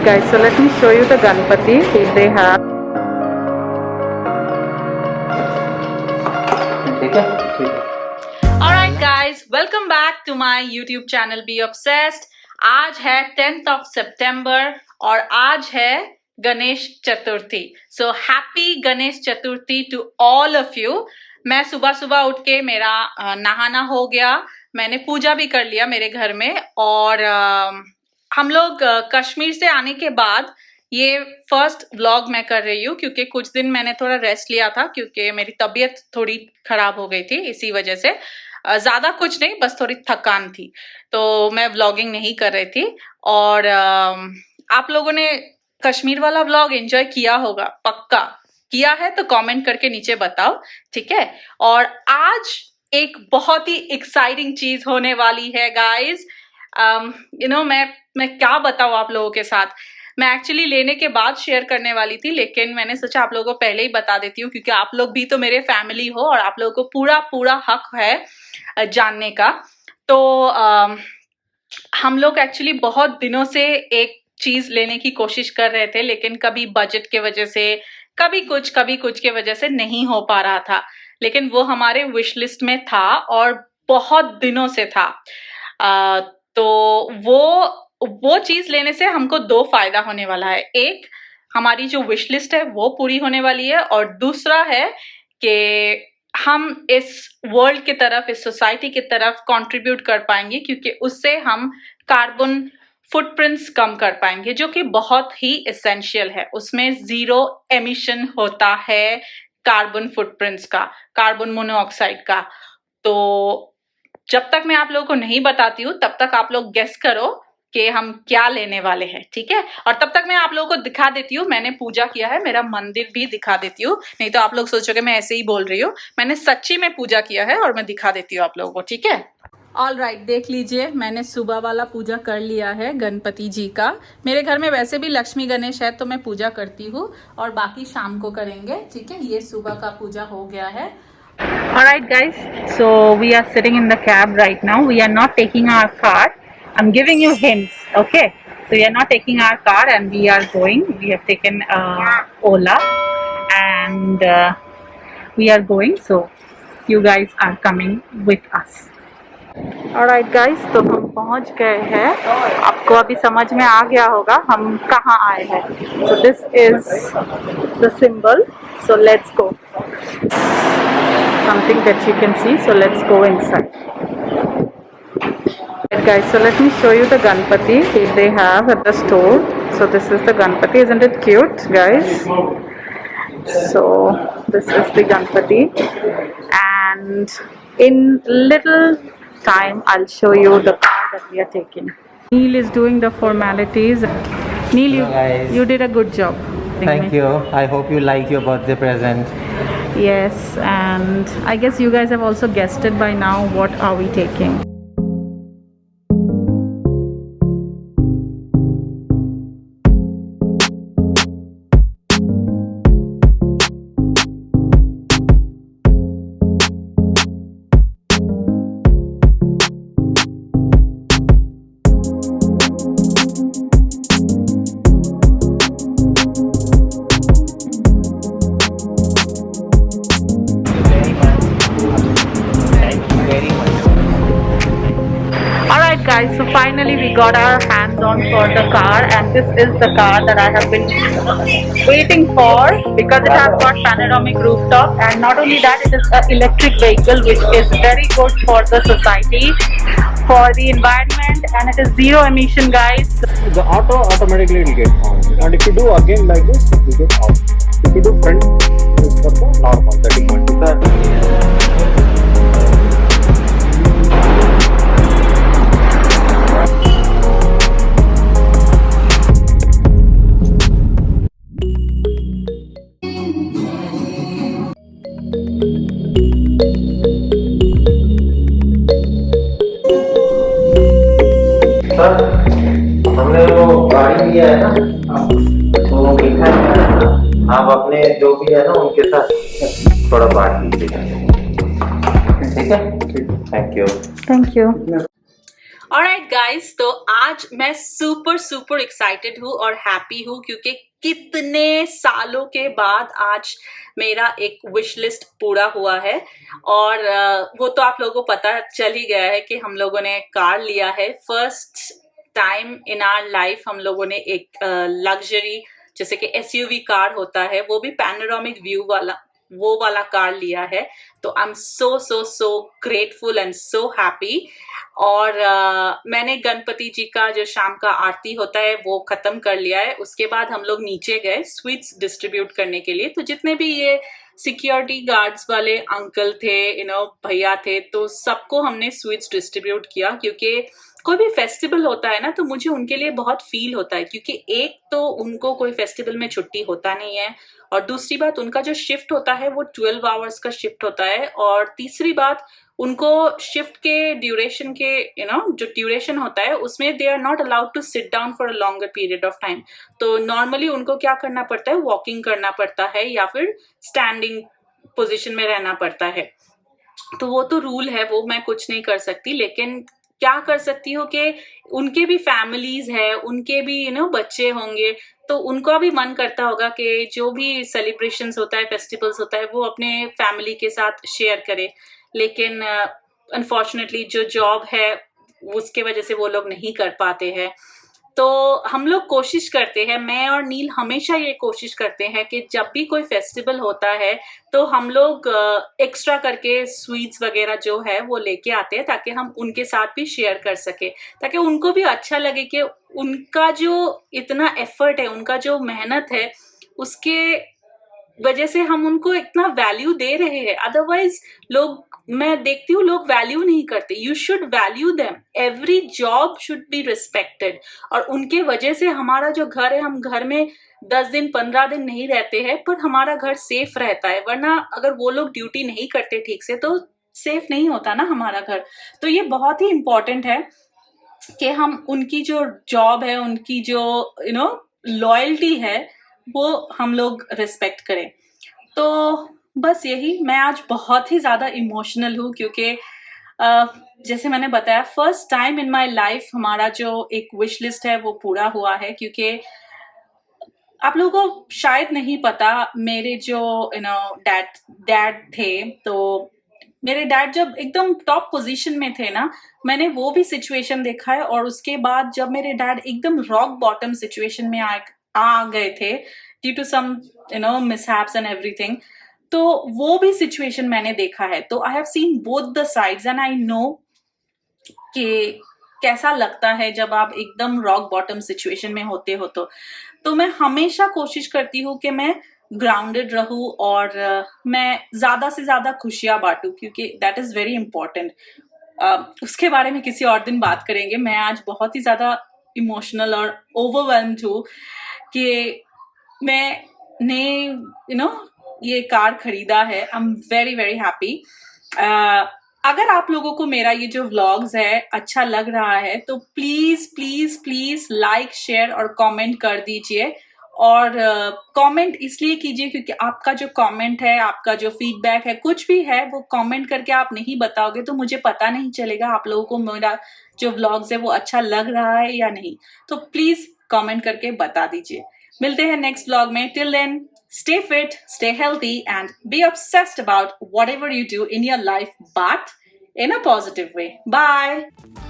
Alright guys, so let me show you the Ganpati they have. Alright guys, welcome back to my YouTube channel Be Obsessed. आज है 10th of September और आज है Ganesh Chaturthi. So happy Ganesh Chaturthi to all of you. मैं सुबह सुबह उठ के मेरा नहाना हो गया, मैंने पूजा भी कर लिया मेरे घर में. और हम लोग कश्मीर से आने के बाद ये फर्स्ट व्लॉग मैं कर रही हूँ क्योंकि कुछ दिन मैंने थोड़ा रेस्ट लिया था क्योंकि मेरी तबीयत थोड़ी खराब हो गई थी. इसी वजह से ज़्यादा कुछ नहीं, बस थोड़ी थकान थी, तो मैं व्लॉगिंग नहीं कर रही थी. और आप लोगों ने कश्मीर वाला व्लॉग एंजॉय किया होगा, पक्का किया है तो कमेंट करके नीचे बताओ, ठीक है. और आज एक बहुत ही एक्साइटिंग चीज होने वाली है गाइस. मैं क्या बताऊँ आप लोगों के साथ. मैं एक्चुअली लेने के बाद शेयर करने वाली थी, लेकिन मैंने सोचा आप लोगों को पहले ही बता देती हूँ क्योंकि आप लोग भी तो मेरे फैमिली हो और आप लोगों को पूरा पूरा हक है जानने का. तो हम लोग एक्चुअली बहुत दिनों से एक चीज लेने की कोशिश कर रहे थे, लेकिन कभी बजट के वजह से, कभी कुछ के वजह से नहीं हो पा रहा था. लेकिन वो हमारे विश लिस्ट में था और बहुत दिनों से था. तो वो चीज लेने से हमको दो फायदा होने वाला है. एक, हमारी जो विश लिस्ट है वो पूरी होने वाली है, और दूसरा है कि हम इस वर्ल्ड की तरफ, इस सोसाइटी की तरफ कंट्रीब्यूट कर पाएंगे क्योंकि उससे हम कार्बन फुटप्रिंट्स कम कर पाएंगे, जो कि बहुत ही एसेंशियल है. उसमें 0 एमिशन होता है कार्बन फुटप्रिंट्स का, कार्बन मोनोऑक्साइड का. तो जब तक मैं आप लोगों को नहीं बताती हूँ तब तक आप लोग गेस करो कि हम क्या लेने वाले हैं, ठीक है. और तब तक मैं आप लोगों को दिखा देती हूँ, मैंने पूजा किया है, मेरा मंदिर भी दिखा देती हूँ, नहीं तो आप लोग सोचोगे मैं ऐसे ही बोल रही हूँ. मैंने सच्ची में पूजा किया है और मैं दिखा देती हूँ आप लोगों को, ठीक है. ऑल राइट, देख लीजिए, मैंने सुबह वाला पूजा कर लिया है गणपति जी का. मेरे घर में वैसे भी लक्ष्मी गणेश है तो मैं पूजा करती हूँ, और बाकी शाम को करेंगे, ठीक है. ये सुबह का पूजा हो गया है. Alright guys, so we are sitting in the cab right now. We are not taking our car. I'm giving you hints, okay? So we are not taking our car and we are going. We have taken Ola and we are going. So you guys are coming with us. Alright guys, तो हम पहुंच गए हैं. आपको अभी समझ में आ गया होगा हम कहाँ आए हैं. So this is the symbol. So let's go. Something that you can see. So let's go inside. Right guys, so let me show you the Ganpati they have at the store. So this is the Ganpati. Isn't it cute, guys? So this is the Ganpati, and in little time I'll show you the car that we are taking. Neil is doing the formalities. Neil, you did a good job. Thank you. I hope you like your birthday present. Yes, and I guess you guys have also guessed it by now. What are we taking? Guys, so finally we got our hands on for the car, and this is the car that I have been waiting for because it has got panoramic rooftop, and not only that, it is an electric vehicle which is very good for the society, for the environment, and it is 0 emission, guys. The auto automatically will get on, and if you do again like this, it will get off. If you do front, it's for the normal 30.2. हमने वो गाड़ी लिया है ना, तो लिखा है आप अपने जो भी है ना उनके साथ थोड़ा बात कीजिए, ठीक है. Thank you. Thank you. Alright guys, तो आज मैं सुपर एक्साइटेड हूँ और हैप्पी हूँ क्योंकि कितने सालों के बाद आज मेरा एक विश लिस्ट पूरा हुआ है। और वो तो आप लोगों को पता चल ही गया है कि हम लोगों ने कार लिया है। First time in our life हम लोगों ने एक लग्जरी, जैसे कि एसयूवी कार होता है, वो भी पैनोरामिक व्यू वाला, वो वाला कार लिया है। तो I am so grateful and so happy. और मैंने गणपति जी का जो शाम का आरती होता है वो खत्म कर लिया है। उसके बाद हम लोग नीचे गए स्वीट्स डिस्ट्रीब्यूट करने के लिए। तो जितने भी ये सिक्योरिटी गार्ड्स वाले अंकल थे, भैया थे, तो सबको हमने स्वीट्स डिस्ट्रीब्यूट किया क्योंकि कोई भी फेस्टिवल होता है ना, तो मुझे उनके लिए बहुत फील होता है क्योंकि एक तो उनको कोई फेस्टिवल में छुट्टी होता नहीं है, और दूसरी बात उनका जो शिफ्ट होता है वो 12 आवर्स का शिफ्ट होता है, और तीसरी बात उनको शिफ्ट के ड्यूरेशन के जो ड्यूरेशन होता है उसमें they are not allowed to sit down for a longer period of time. तो नॉर्मली उनको क्या करना पड़ता है, वॉकिंग करना पड़ता है या फिर स्टैंडिंग पोजिशन में रहना पड़ता है। तो वो तो रूल है, वो मैं कुछ नहीं कर सकती, लेकिन क्या कर सकती हूँ कि उनके भी फैमिलीज है, उनके भी बच्चे होंगे, तो उनका भी मन करता होगा कि जो भी सेलिब्रेशंस होता है, फेस्टिवल्स होता है, वो अपने फैमिली के साथ शेयर करे। लेकिन अनफॉर्चुनेटली जो जॉब है उसके वजह से वो लोग नहीं कर पाते हैं। तो हम लोग कोशिश करते हैं, मैं और नील हमेशा ये कोशिश करते हैं कि जब भी कोई फेस्टिवल होता है तो हम लोग एक्स्ट्रा करके स्वीट्स वगैरह जो है वो लेके आते हैं ताकि हम उनके साथ भी शेयर कर सके, ताकि उनको भी अच्छा लगे कि उनका जो इतना एफर्ट है, उनका जो मेहनत है, उसके वजह से हम उनको इतना वैल्यू दे रहे हैं। अदरवाइज लोग, मैं देखती हूँ लोग वैल्यू नहीं करते। You should value them, every job should be respected. और उनके वजह से हमारा जो घर है, हम घर में 10 दिन 15 दिन नहीं रहते हैं, पर हमारा घर सेफ रहता है। वरना अगर वो लोग ड्यूटी नहीं करते ठीक से तो सेफ नहीं होता ना हमारा घर। तो ये बहुत ही इम्पोर्टेंट है कि हम उनकी जो जॉब है, उनकी जो लॉयल्टी है, वो हम लोग रिस्पेक्ट करें। तो बस यही, मैं आज बहुत ही ज़्यादा इमोशनल हूँ क्योंकि जैसे मैंने बताया first time in my life हमारा जो एक विश लिस्ट है वो पूरा हुआ है। क्योंकि आप लोगों को शायद नहीं पता, मेरे जो डैड थे, तो मेरे डैड जब एकदम टॉप पोजीशन में थे ना, मैंने वो भी सिचुएशन देखा है। और उसके बाद जब मेरे डैड एकदम रॉक बॉटम सिचुएशन में आ गए थे due to some mishaps and everything, तो वो भी सिचुएशन मैंने देखा है। तो I have seen both the sides and I know कि कैसा लगता है जब आप एकदम रॉक बॉटम सिचुएशन में होते हो। तो मैं हमेशा कोशिश करती हूँ कि मैं ग्राउंडेड रहूँ और मैं ज्यादा से ज्यादा खुशियां बांटूं, क्योंकि दैट इज वेरी इंपॉर्टेंट। उसके बारे में किसी और दिन बात करेंगे। मैं आज बहुत ही ज्यादा इमोशनल और ओवरवेल्म्ड हूँ कि मैंने ये कार खरीदा है। I am very happy. अगर आप लोगों को मेरा ये जो व्लॉग्स है अच्छा लग रहा है तो प्लीज लाइक, शेयर और कमेंट कर दीजिए। और कमेंट इसलिए कीजिए क्योंकि आपका जो कमेंट है, आपका जो फीडबैक है, कुछ भी है, वो कमेंट करके आप नहीं बताओगे तो मुझे पता नहीं चलेगा आप लोगों को मेरा जो व्लॉग्स है वो अच्छा लग रहा है या नहीं। तो प्लीज कमेंट करके बता दीजिए। मिलते हैं नेक्स्ट व्लॉग में। Till then, stay fit, stay healthy, and be obsessed about whatever you do in your life, but in a positive way. Bye.